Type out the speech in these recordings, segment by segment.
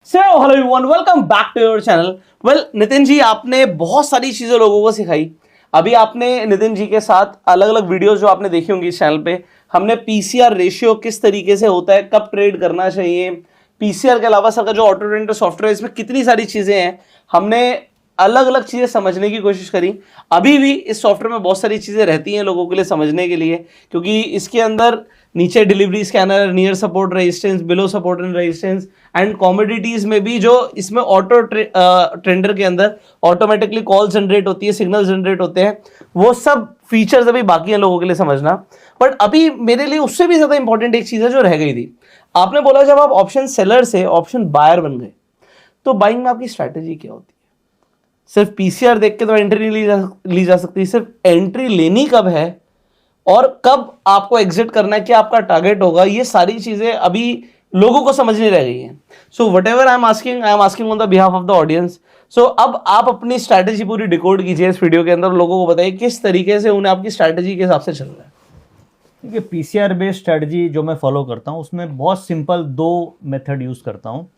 So hello everyone, welcome back to your channel. Well Nitin ji, आपने बहुत सारी चीजें लोगों को सिखाई। अभी आपने नितिन जी के साथ अलग अलग वीडियोस जो आपने देखी होंगी इस चैनल पे, हमने पीसीआर रेशियो किस तरीके से होता है, कब ट्रेड करना चाहिए, पीसीआर के अलावा सर का जो ऑटो ट्रेडर सॉफ्टवेयर है इसमें कितनी सारी चीजें हैं, हमने अलग अलग चीजें समझने की कोशिश करी। अभी भी इस सॉफ्टवेयर में बहुत सारी चीजें रहती हैं लोगों के लिए समझने के लिए, क्योंकि इसके अंदर नीचे delivery scanner, near support resistance, below support and resistance and commodities में भी जो इसमें ऑटो ट्रेंडर के अंदर ऑटोमेटिकली कॉल जनरेट होती है, सिग्नल जनरेट होते हैं, वो सब फीचर्स अभी बाकी हैं लोगों के लिए समझना। बट अभी मेरे लिए उससे भी ज्यादा इंपॉर्टेंट एक चीज है जो रह गई थी। आपने बोला जब आप ऑप्शन सेलर से ऑप्शन बायर बन गए तो बाइंग में आपकी स्ट्रैटेजी क्या होती है? सिर्फ पीसीआर देख के तो एंट्री नहीं ली जा सकती, सिर्फ एंट्री लेनी कब है और कब आपको एग्जिट करना है, क्या आपका टारगेट होगा, ये सारी चीजें अभी लोगों को समझनी रह गई हैं। So whatever I am asking on the behalf of the audience. So अब आप अपनी स्ट्रैटेजी पूरी डिकोड कीजिए इस वीडियो के अंदर, लोगों को बताइए किस तरीके से उन्हें आपकी स्ट्रैटेजी के हिसाब से चल रहा है। देखिए, पीसीआर बेस्ड स्ट्रेटजी जो मैं फॉलो करता हूँ उसमें बहुत सिंपल दो मेथड यूज़ करता हूँ।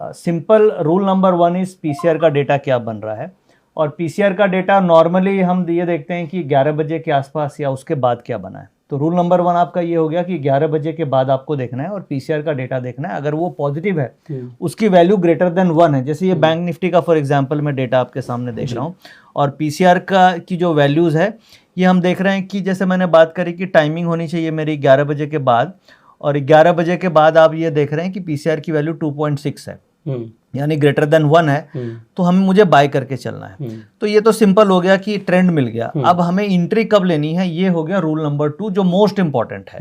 Simple rule number 1 is PCR का डेटा क्या बन रहा है, और पीसीआर का डेटा नॉर्मली हम ये देखते हैं कि 11 बजे के आसपास या उसके बाद क्या बना है। तो रूल नंबर 1 आपका ये हो गया कि 11 बजे के बाद आपको देखना है और पीसीआर का डेटा देखना है। अगर वो पॉजिटिव है, उसकी वैल्यू ग्रेटर देन 1 है, जैसे ये बैंक निफ्टी का फॉर एग्जांपल मैं डेटा आपके सामने देख रहा हूँ, और पीसीआर का की जो वैल्यूज़ है ये हम देख रहे हैं कि जैसे मैंने बात करी कि टाइमिंग होनी चाहिए मेरी 11 बजे के बाद, और 11 बजे के बाद आप ये देख रहे हैं कि पीसीआर की वैल्यू 2.6 है, यानी ग्रेटर देन 1 है, तो हमें मुझे बाय करके चलना है। तो ये तो सिंपल हो गया कि ट्रेंड मिल गया। अब हमें एंट्री कब लेनी है, ये हो गया रूल नंबर 2 जो मोस्ट इंपॉर्टेंट है।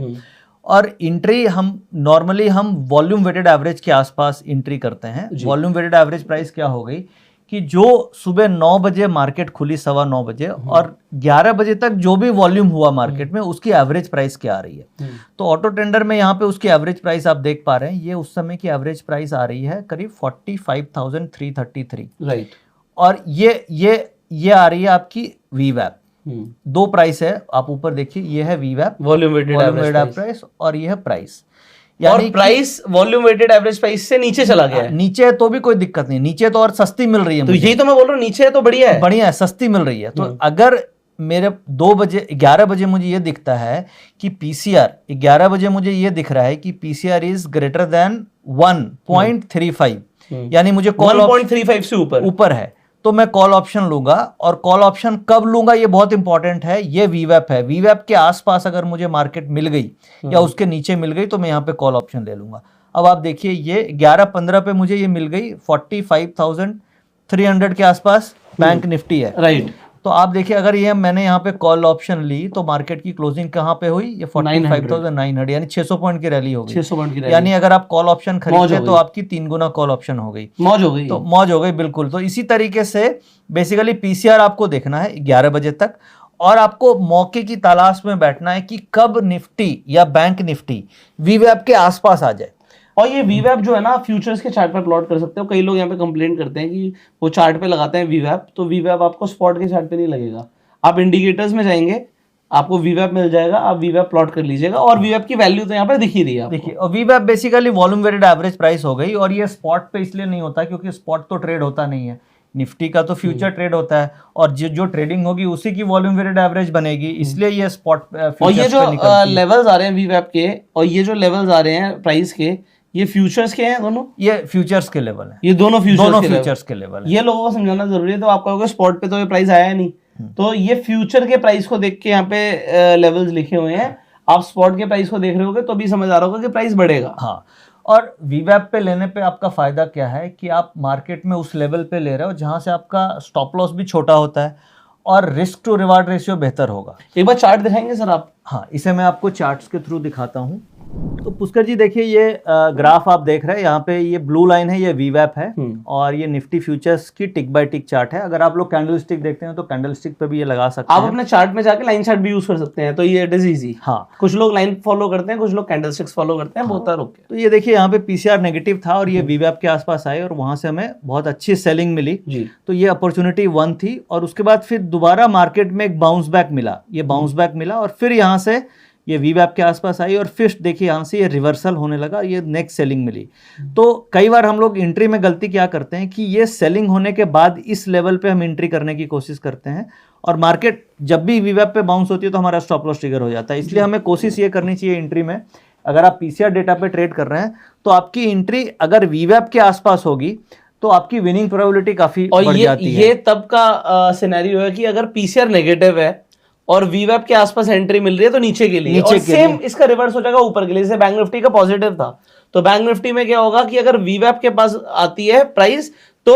और एंट्री हम नॉर्मली वॉल्यूम वेटेड एवरेज के आसपास एंट्री करते हैं। वॉल्यूम वेटेड एवरेज प्राइस क्या हो गई कि जो सुबह 9 बजे मार्केट खुली, 9:15 बजे, और 11 बजे तक जो भी वॉल्यूम हुआ मार्केट में उसकी एवरेज प्राइस क्या आ रही है। तो ऑटो टेंडर में यहाँ पे उसकी एवरेज प्राइस आप देख पा रहे हैं, ये उस समय की एवरेज प्राइस आ रही है करीब 45,333, राइट। और ये आ रही है आपकी वीवैप। दो प्राइस है, आप ऊपर देखिए, ये है वीवैप वॉल्यूम वेटेड एवरेज प्राइस, और ये है प्राइस। और price volume weighted average price से नीचे चला गया है। नीचे है तो भी कोई दिक्कत नहीं, नीचे तो और सस्ती मिल रही है। तो यही तो मैं बोल रहा हूँ, नीचे है तो बढ़िया है, बढ़िया है, सस्ती मिल रही है। तो अगर मेरे 11 बजे मुझे ये दिखता है कि पीसीआर 11 बजे मुझे ये दिख रहा है कि पीसीआर इज ग्रेटर देन 1.35, यानी मुझे कॉल 1.35 से ऊपर है, तो मैं कॉल ऑप्शन लूंगा। और कॉल ऑप्शन कब लूंगा ये बहुत इंपॉर्टेंट है। ये वीवैप है, वीवैप के आसपास अगर मुझे मार्केट मिल गई या उसके नीचे मिल गई तो मैं यहाँ पे कॉल ऑप्शन ले लूंगा। अब आप देखिए, ये 11:15 पे मुझे ये मिल गई 45,300 के आसपास बैंक निफ्टी है, राइट। तो आप देखिए, अगर ये मैंने यहाँ पे कॉल ऑप्शन ली तो मार्केट की क्लोजिंग कहाँ पे हुई, ये 45,900, यानी 600 पॉइंट की रैली हो गई। 600 पॉइंट की रैली, यानी अगर आप कॉल ऑप्शन खरीदे तो आपकी 3 गुना कॉल ऑप्शन हो गई, मौज हो गई। तो मौज हो गई, बिल्कुल। तो इसी तरीके से बेसिकली पीसीआर आपको देखना है 11 बजे तक, और आपको मौके की तलाश में बैठना है कि कब निफ्टी या बैंक निफ्टी वीवैप के आसपास आ जाए। और ये वीवैप जो है ना, फ्यूचर्स के चार्ट पर प्लॉट कर सकते हो। कई लोग यहाँ पे कंप्लेंट करते हैं कि वो चार्ट पे लगाते हैं वीवैप, तो वीवैप आपको स्पॉट के चार्ट पे नहीं लगेगा। आप इंडिकेटर्स में जाएंगे, आपको वीवैप मिल जाएगा, आप वीवैप प्लॉट कर लीजिएगा, और वीवैप की वैल्यू तो यहाँ पर दिख ही रही है। देखिए, और वीवैप basically volume weighted average price हो गई, और ये स्पॉट पे इसलिए नहीं होता क्योंकि स्पॉट तो ट्रेड होता नहीं है, निफ्टी का तो फ्यूचर ट्रेड होता है, और जो ट्रेडिंग होगी उसी की वॉल्यूम वेटेड एवरेज बनेगी, इसलिए ये स्पॉट। और ये जो लेवल्स आ रहे हैं वीवैप के, और ये जो लेवल्स आ रहे हैं प्राइस के, ये फ्यूचर्स के हैं दोनों, ये फ्यूचर्स के लेवल है, ये दोनों फ्यूचर्स के लेवल है। ये लोगों को समझाना जरूरी है। तो आप कहोगे स्पॉट पे तो ये प्राइस आया नहीं, तो ये फ्यूचर के प्राइस को देख के यहाँ पे लेवल्स लिखे हुए हैं। आप स्पॉट के प्राइस को देख रहे होगे तो भी समझ आ रहा होगा कि प्राइस बढ़ेगा। हाँ, और वीवैप पे लेने पे आपका फायदा क्या है कि आप मार्केट में उस लेवल पे ले रहे हो जहां से आपका स्टॉप लॉस भी छोटा होता है और रिस्क टू रिवार्ड रेशियो बेहतर होगा। एक बार चार्ट दिखाएंगे सर आप? हाँ, इसे मैं आपको चार्ट्स के थ्रू दिखाता हूँ। तो पुष्कर जी देखिए, ये ग्राफ आप देख रहे हैं, यहाँ पे ये ब्लू लाइन है, ये वीवैप है, और ये निफ्टी फ्यूचर्स की टिक बाय टिक चार्ट है। अगर आप लोग कैंडल स्टिक देखते हैं तो कैंडल स्टिक पे भी ये लगा सकते हैं। आप अपने चार्ट में जाके लाइन चार्ट भी यूज कर सकते हैं, तो ये इट इज इजी। हाँ, कुछ लोग लाइन फॉलो करते हैं, कुछ लोग कैंडल स्टिक्स फॉलो करते हैं, बहुत ओके। तो ये देखिए, यहाँ पे पीसीआर नेगेटिव था और ये वीवैप के आसपास आए और वहां से हमें बहुत अच्छी सेलिंग मिली जी। तो ये अपॉर्चुनिटी 1 थी, और उसके बाद फिर दोबारा मार्केट में एक बाउंस बैक मिला, ये बाउंस बैक मिला, और फिर यहाँ से ये वीवैप के आसपास आई और फिर देखिए यहाँ से ये रिवर्सल होने लगा, ये नेक्स्ट सेलिंग मिली। तो कई बार हम लोग एंट्री में गलती क्या करते हैं कि ये सेलिंग होने के बाद इस लेवल पे हम एंट्री करने की कोशिश करते हैं और मार्केट जब भी वीवैप पे बाउंस होती है तो हमारा स्टॉप लॉस ट्रिगर हो जाता है। इसलिए हमें कोशिश ये करनी चाहिए एंट्री में, अगर आप पीसीआर डेटा पे ट्रेड कर रहे हैं तो आपकी एंट्री अगर वीवैप के आसपास होगी तो आपकी विनिंग प्रोबेबिलिटी काफी बढ़ जाती है। ये तब का सिनेरियो है कि अगर पीसीआर नेगेटिव है और वीवैप के आसपास एंट्री मिल रही है तो नीचे के लिए, और सेम इसका रिवर्स हो जाएगा ऊपर के लिए। जैसे बैंक निफ्टी का पॉजिटिव था, तो बैंक निफ्टी में क्या होगा कि अगर वीवैप के पास आती है प्राइस तो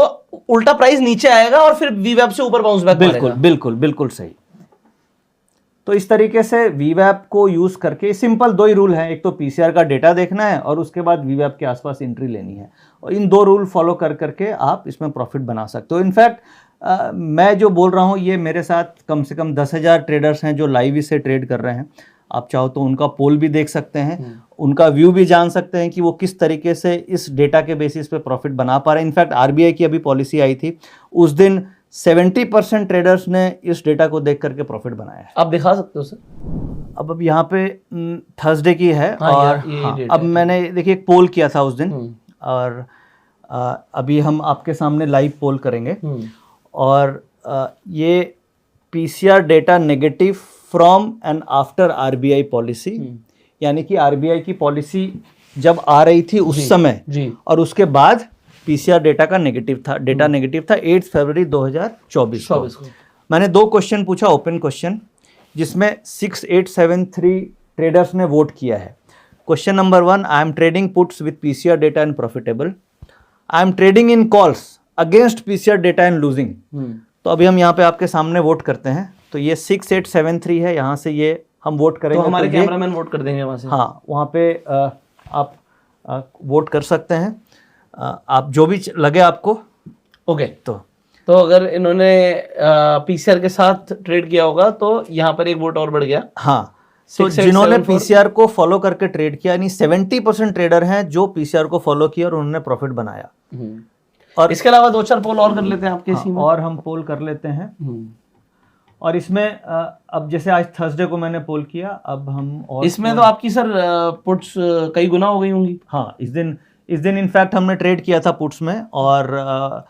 उल्टा प्राइस नीचे आएगा और फिर वीवैप से ऊपर बाउंस बैक बिल्कुल बिल्कुल बिल्कुल सही। तो इस तरीके से वीवैप को यूज करके सिंपल दो ही रूल है, एक तो पीसीआर का डेटा देखना है और उसके बाद वीवैप के आसपास एंट्री लेनी है, और इन दो रूल फॉलो कर करके आप इसमें प्रॉफिट बना सकते हो। इनफैक्ट मैं जो बोल रहा हूँ ये मेरे साथ कम से कम 10,000 ट्रेडर्स हैं जो लाइव इसे ट्रेड कर रहे हैं। आप चाहो तो उनका पोल भी देख सकते हैं, उनका व्यू भी जान सकते हैं कि वो किस तरीके से इस डेटा के बेसिस पे प्रॉफिट बना पा रहे हैं। इनफैक्ट आरबीआई की अभी पॉलिसी आई थी, उस दिन 70% ट्रेडर्स ने इस डेटा को देख करके प्रॉफिट बनाया है। आप दिखा सकते हो सर? अब यहाँ पे थर्सडे की है, हाँ, और ये अब मैंने देखिए एक पोल किया था उस दिन, और अभी हम आपके सामने लाइव पोल करेंगे। और ये PCR data negative from and after RBI policy, यानी कि आरबीआई की पॉलिसी जब आ रही थी उस समय जी, और उसके बाद पीसीआर डेटा का नेगेटिव था, डेटा नेगेटिव था 8 फरवरी 2024 को। मैंने 2 क्वेश्चन पूछा, ओपन क्वेश्चन, जिसमें 6873 ट्रेडर्स ने वोट किया है। Question number 1, I am trading puts with PCR data and profitable. I am trading in calls against PCR data and losing. तो अभी हम यहाँ पे आपके सामने वोट करते हैं, तो ये 6873 है, यहाँ से ये हम वोट करेंगे। तो हमारे कैमरामैन वोट कर देंगे वहाँ से। हाँ, वहाँ पे आप वोट कर सकते हैं, आप जो भी लगे आपको। ओके, तो अगर इन्होंने पीसीआर के साथ ट्रेड किया होगा तो यहाँ पर एक वोट और बढ़ गया। हाँ, तो जिन्होंने पीसीआर को फॉलो करके ट्रेड किया, यानी 70% ट्रेडर हैं जो पीसीआर को फॉलो किया और उन्होंने प्रॉफिट बनाया। और इसके अलावा 2-4 पोल और कर लेते हैं आपके इसी में। और हम पोल कर लेते हैं। और इसमें अब जैसे आज थर्सडे को मैंने पोल किया, अब हम और इसमें तो आपकी सर पुट्स कई गुना हो गई होंगी। हाँ, इस दिन इनफैक्ट हमने ट्रेड किया था पुट्स में, और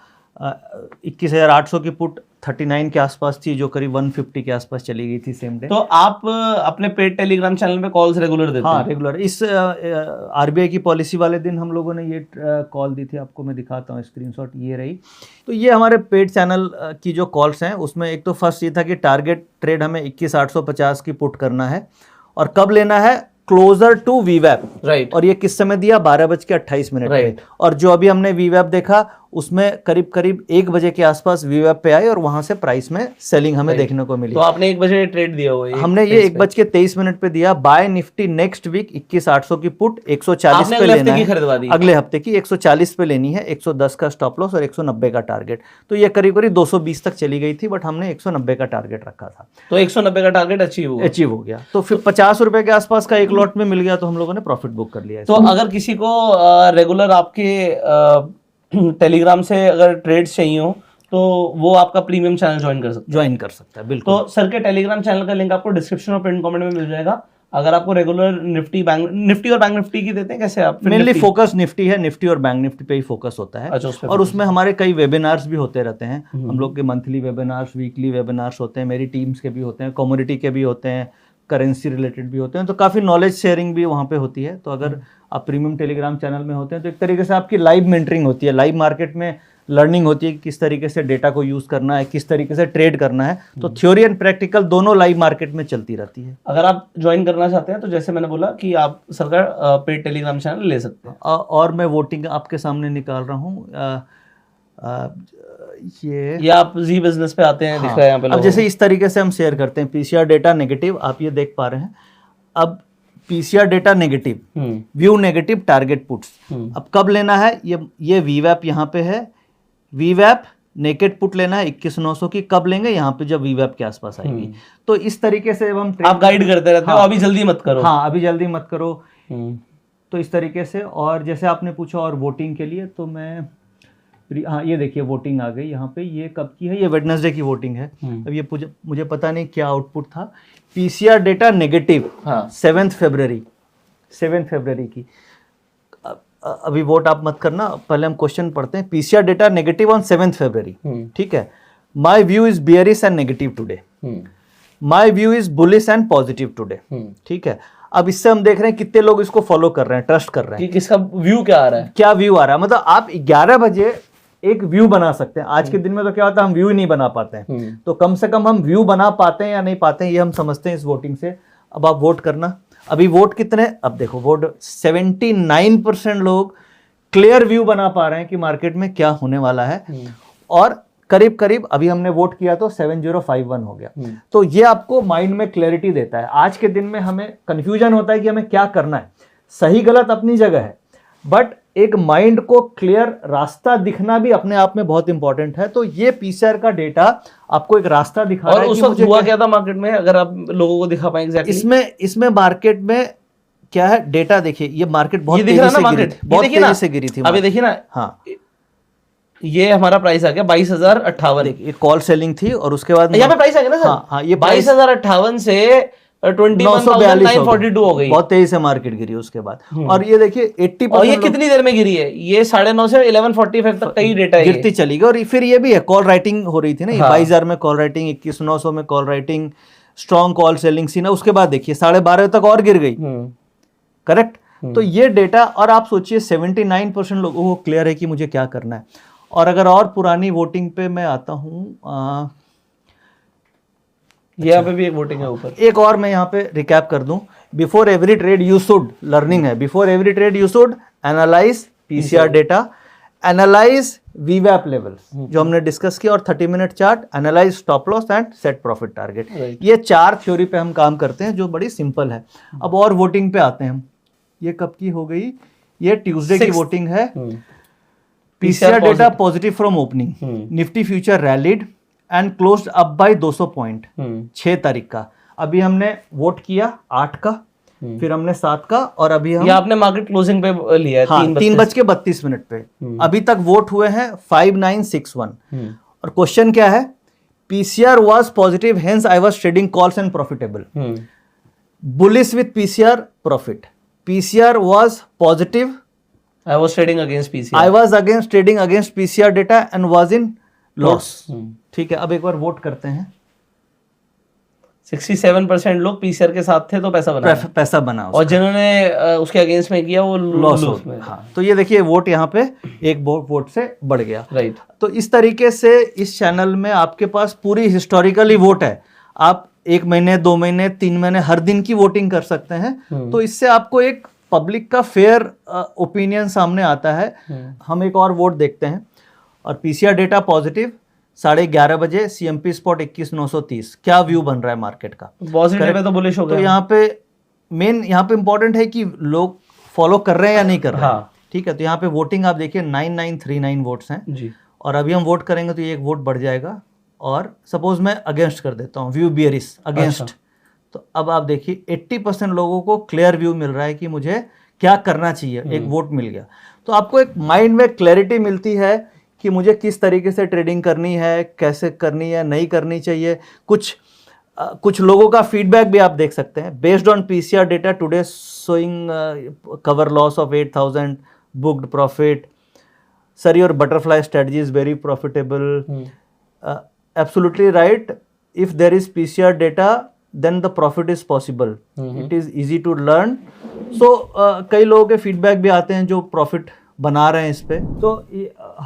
21,800 की पुट 39 के आसपास थी, जो करीब 150 के आसपास चली गई थी सेम डे। तो आप अपने पेड टेलीग्राम चैनल पे कॉल्स रेगुलर देते हैं? हाँ, रेगुलर। इस आरबीआई की पॉलिसी वाले दिन हम लोगों ने ये कॉल दी थी, आपको मैं दिखाता हूँ, स्क्रीनशॉट ये रही। तो ये हमारे पेड चैनल की जो कॉल्स हैं, उसमें एक तो फर्स्ट ये था कि टारगेट ट्रेड हमें 21,850 की पुट करना है, और कब लेना है, क्लोजर टू वीवैप, राइट। और ये किस समय दिया, 12:28 पे। और जो अभी हमने वीवैप देखा उसमें करीब करीब 1 बजे के आसपास वीवैप पे आई, और वहां से प्राइस में सेलिंग हमें देखने को मिली। तो आपने 1 बजे ट्रेड दिया हुआ है? हमने ये 1:23 पे दिया। बाय निफ्टी नेक्स्ट वीक 21,800 की पुट 140 पे लेना है, अगले हफ्ते की 140 पे लेनी है, 110 का स्टॉप लॉस और 190 का टारगेट। तो ये करीब करीब 220 तक चली गई थी, बट हमने 190 का टारगेट रखा था, तो 190 का टारगेट अचीव हो गया। तो फिर 50 रुपए के आसपास का एक लॉट में मिल गया, तो हम लोगों ने प्रॉफिट बुक कर लिया। तो अगर किसी को रेगुलर आपके टेलीग्राम से अगर ट्रेड्स चाहिए हो तो वो आपका प्रीमियम चैनल ज्वाइन कर सकता है। बिल्कुल। तो सर के टेलीग्राम चैनल का लिंक आपको डिस्क्रिप्शन और पिन कमेंट में मिल जाएगा। अगर आपको रेगुलर निफ्टी और बैंक निफ्टी की देते हैं, कैसे आप? मेनली फोकस निफ्टी है, निफ्टी और बैंक निफ्टी पे ही फोकस होता है। अच्छा, और उसमें हमारे कई वेबिनार्स भी होते रहते हैं। हम लोग के मंथली वेबिनार्स, वीकली वेबिनार्स होते हैं, मेरी टीम्स के भी होते हैं, कमोडिटी के भी होते हैं, करेंसी रिलेटेड भी होते हैं। तो काफ़ी नॉलेज शेयरिंग भी वहाँ पे होती है। तो अगर आप प्रीमियम टेलीग्राम चैनल में होते हैं तो एक तरीके से आपकी लाइव मेंटरिंग होती है, लाइव मार्केट में लर्निंग होती है कि किस तरीके से डेटा को यूज़ करना है, किस तरीके से ट्रेड करना है। तो थ्योरी एंड प्रैक्टिकल दोनों लाइव मार्केट में चलती रहती है। अगर आप ज्वाइन करना चाहते हैं तो जैसे मैंने बोला कि आप सरकार पेड टेलीग्राम चैनल ले सकते हैं। और मैं वोटिंग आपके सामने निकाल रहा हूँ। ये आप जी बिजनेस पे आते हैं, दिख रहा है यहाँ पे। अब जैसे इस तरीके से हम शेयर करते हैं, पीसीआर डेटा नेगेटिव, आप ये देख पा रहे हैं। अब PCR data negative, view negative, target puts. अब कब लेना है, ये वीवैप यहाँ पे है, वीवैप नेकेड पुट लेना है 21,900 की। कब लेंगे, यहाँ पे जब वीवैप के आसपास आएगी। तो इस तरीके से हम आप गाइड करते रहते हो, अभी जल्दी मत करो। हाँ, अभी जल्दी मत करो। तो इस तरीके से। और जैसे आपने पूछा और वोटिंग के लिए, तो मैं हाँ ये देखिए वोटिंग आ गई यहाँ पे, ये कब की है, ये वेडनेसडे की वोटिंग है। अब ये मुझे पता नहीं क्या आउटपुट था। पीसीआर डेटा नेगेटिव, हाँ 7 फरवरी की। अभी वोट आप मत करना, पहले हम क्वेश्चन पढ़ते हैं। पीसीआर डेटा नेगेटिव ऑन 7 फरवरी, ठीक है। My view is bearish and negative today, my view is bullish and positive today, ठीक है। अब इससे हम देख रहे हैं कितने लोग इसको फॉलो कर रहे हैं, ट्रस्ट कर रहे हैं कि किसका व्यू क्या आ रहा है, क्या व्यू आ रहा है। मतलब आप 11 बजे एक व्यू बना सकते हैं। आज के दिन में तो क्या होता है, हम व्यू ही नहीं बना पाते हैं, तो कम से कम हम व्यू बना पाते हैं या नहीं पाते हैं, ये हम समझते हैं इस वोटिंग से। अब आप वोट करना। अभी वोट कितने, अब देखो वोट 79% लोग क्लियर व्यू बना पा रहे हैं कि मार्केट में क्या होने वाला है, और करीब करीब अभी हमने वोट किया तो 7051 हो गया। तो ये आपको माइंड में क्लैरिटी देता है। आज के दिन में हमें कंफ्यूजन होता है कि हमें क्या करना है, सही गलत अपनी जगह है, बट एक माइंड को क्लियर रास्ता दिखना भी अपने आप में बहुत इंपॉर्टेंट है। तो ये पीसीआर का डेटा आपको एक रास्ता दिखा रहा है। और उस वक्त हुआ क्या था मार्केट में, अगर आप लोगों को दिखा पाए एग्जैक्टली। इसमें मार्केट में क्या है, डेटा देखिए, ये मार्केट बहुत तेजी से गिरी थी। अभी देखिए ना, हाँ ये हमारा प्राइस आ गया 22,058, ये कॉल सेलिंग थी, और उसके बाद यहाँ पे प्राइस आ गया ना सर। हाँ, ये 22,058 से 21,942 हो गई, बहुत तेजी से मार्केट गिरी उसके बाद। और ये देखिए 80%, और ये कितनी देर में गिरी है, ये 9:30 से 11:45 तक का ही डेटा है, गिरती चली गई। और फिर ये भी है, कॉल राइटिंग हो रही थी ना, 22,000 में कॉल राइटिंग, 21,900 में call writing, strong call selling सी ना। उसके बाद देखिए 12:30 तक और गिर गई, करेक्ट। तो ये डेटा, और आप सोचिए 79% लोगों को क्लियर है कि मुझे क्या करना है। और अगर और पुरानी वोटिंग पे मैं आता हूँ, यहाँ पे भी एक वोटिंग है ऊपर। एक और मैं यहाँ पे रिकैप कर दूं। Before every trade you should, learning है, before every trade you should analyse PCR data, analyse वीवैप लेवल्स जो हमने डिस्कस किया, और 30 minute chart, analyse stop loss and set profit target. ये 4 थ्योरी पे हम काम करते हैं जो बड़ी सिंपल है। अब और वोटिंग पे आते हैं हम। ये कब की हो गई, ये ट्यूसडे की वोटिंग है। PCR data positive from opening, Nifty future rallied and closed up by 200 point 6 तारीख का। अभी हमने वोट किया 8 का, फिर हमने 7 का, और अभी हम आपने मार्केट क्लोजिंग पे लिया है 3:32 पे। अभी तक वोट हुए हैं 5961। और क्वेश्चन क्या है, PCR was positive hence I was trading calls and profitable, bullish with PCR profit. PCR was positive, I was trading against PCR. I was against trading against PCR data and was in loss. ठीक है, अब एक बार vote करते हैं। 67% लोग PCR के साथ थे तो पैसा बना और जिन्होंने उसके अगेंस्ट में किया वो लॉस में। हाँ, तो ये देखिए वोट यहाँ पे एक वोट से बढ़ गया। राइट। तो इस तरीके से इस चैनल में आपके पास पूरी हिस्टोरिकली वोट है। आप 1 महीने 2 महीने 3 महीने हर दिन की वोटिंग कर सकते हैं। तो इससे आपको एक पब्लिक का फेयर ओपिनियन सामने आता है। हम एक और वोट देखते हैं, और पीसीआर डेटा पॉजिटिव 11:30 बजे, सीएमपी स्पॉट 21,930। क्या व्यू बन रहा है मार्केट का, पॉजिटिव है तो बुलिश हो गया। तो यहाँ पे मेन यहाँ पे इंपॉर्टेंट है कि लोग फॉलो कर रहे हैं या नहीं कर रहे हैं। ठीक है, तो यहाँ पे वोटिंग आप देखिए 9939 वोट्स हैं जी। और अभी हम वोट करेंगे तो ये एक वोट बढ़ जाएगा, और सपोज मैं अगेंस्ट कर देता हूँ, व्यू बियरिश अगेंस्ट। तो अब आप देखिए 80% लोगों को क्लियर व्यू मिल रहा है कि मुझे क्या करना चाहिए, एक वोट मिल गया। तो आपको एक माइंड में क्लैरिटी मिलती है कि मुझे किस तरीके से ट्रेडिंग करनी है, कैसे करनी है, नहीं करनी चाहिए। कुछ लोगों का फीडबैक भी आप देख सकते हैं। Based on PCR data today showing cover loss of 8,000, booked profit, sir your butterfly strategy is very profitable, absolutely right, if there is PCR data then the profit is possible. It is easy to learn. So कई लोगों के feedback भी आते हैं जो profit बना रहे हैं इस पे। तो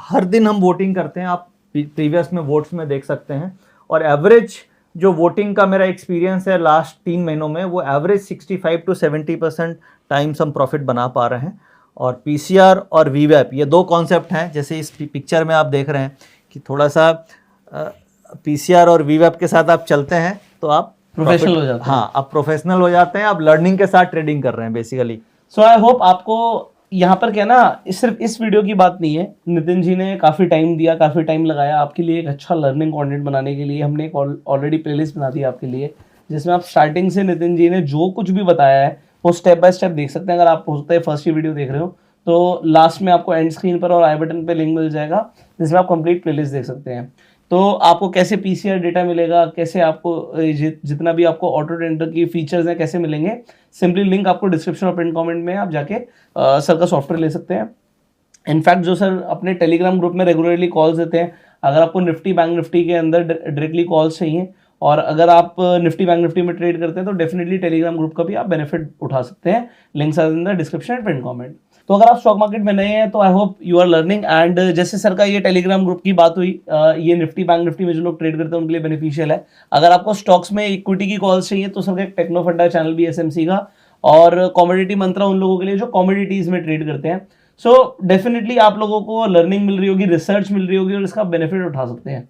हर दिन हम वोटिंग करते हैं, आप प्रीवियस में वोट्स में देख सकते हैं। और एवरेज जो वोटिंग का मेरा एक्सपीरियंस है लास्ट 3 महीनों में, वो एवरेज 65 to 70% टाइम्स हम प्रॉफिट बना पा रहे हैं। और पीसीआर और वीवैप ये 2 कॉन्सेप्ट हैं। जैसे इस पिक्चर में आप देख रहे हैं कि थोड़ा सा पीसीआर और वीवैप के साथ आप चलते हैं तो आप प्रोफेशनल हो जाते हैं। हाँ, आप प्रोफेशनल हो जाते हैं, आप लर्निंग के साथ ट्रेडिंग कर रहे हैं बेसिकली। सो आई होप आपको यहाँ पर क्या ना, सिर्फ इस वीडियो की बात नहीं है, नितिन जी ने काफ़ी टाइम दिया, काफ़ी टाइम लगाया आपके लिए एक अच्छा लर्निंग कंटेंट बनाने के लिए। हमने एक ऑलरेडी प्लेलिस्ट बना दी आपके लिए, जिसमें आप स्टार्टिंग से नितिन जी ने जो कुछ भी बताया है वो स्टेप बाय स्टेप देख सकते हैं। अगर आप हो सकता है फर्स्ट ही वीडियो देख रहे हो तो लास्ट में आपको एंड स्क्रीन पर और आई बटन पे लिंक मिल जाएगा जिसमें आप कंप्लीट प्लेलिस्ट देख सकते हैं। तो आपको कैसे पीसीआर डेटा मिलेगा, कैसे आपको जितना भी आपको ऑटो टेंडर की फीचर्स हैं कैसे मिलेंगे, सिंपली लिंक आपको डिस्क्रिप्शन और पिन कमेंट में आप जाके सर का सॉफ्टवेयर ले सकते हैं। इनफैक्ट जो सर अपने टेलीग्राम ग्रुप में रेगुलरली कॉल्स देते हैं, अगर आपको निफ्टी बैंक निफ्टी के अंदर डायरेक्टली कॉल्स चाहिए और अगर आप निफ्टी बैंक निफ्टी में ट्रेड करते हैं तो डेफिनेटली टेलीग्राम ग्रुप का भी आप बेनिफिट उठा सकते हैं। Links are in the description and pin comment. तो अगर आप स्टॉक मार्केट में नए हैं तो I hope you are learning and जैसे सर का ये टेलीग्राम ग्रुप की बात हुई, ये निफ्टी बैंक निफ्टी में जो लोग ट्रेड करते हैं उनके लिए बेनिफिशियल है। अगर आपको स्टॉक्स में इक्विटी की कॉल्स चाहिए तो सर का एक टेक्नो फंडा चैनल भी एसएमसी का, और कॉमोडिटी मंत्रा उन लोगों के लिए जो कॉमोडिटीज में ट्रेड करते हैं। सो डेफिनेटली आप लोगों को लर्निंग मिल रही होगी, रिसर्च मिल रही होगी और इसका बेनिफिट उठा सकते हैं।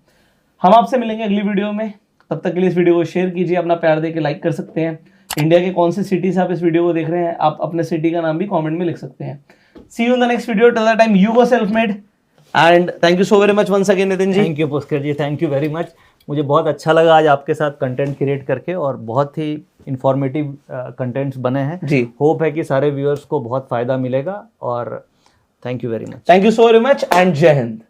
हम आपसे मिलेंगे अगली वीडियो में, तब तक के लिए इस वीडियो को शेयर कीजिए, अपना प्यार दे के लाइक कर सकते हैं। इंडिया के कौन सी सिटी से आप इस वीडियो को देख रहे हैं, आप अपने सिटी का नाम भी कमेंट में लिख सकते हैं। See you in the next video, till that time you go self made and thank you so very much once again Nitin ji. Thank you Pushkar ji, thank you very much. मुझे बहुत अच्छा लगा आज आपके साथ कंटेंट क्रिएट करके और बहुत ही इंफॉर्मेटिव कंटेंट्स बने हैं जी। होप है कि सारे व्यूअर्स को बहुत फ़ायदा मिलेगा और thank you very much. Thank you so very much and जय हिंद।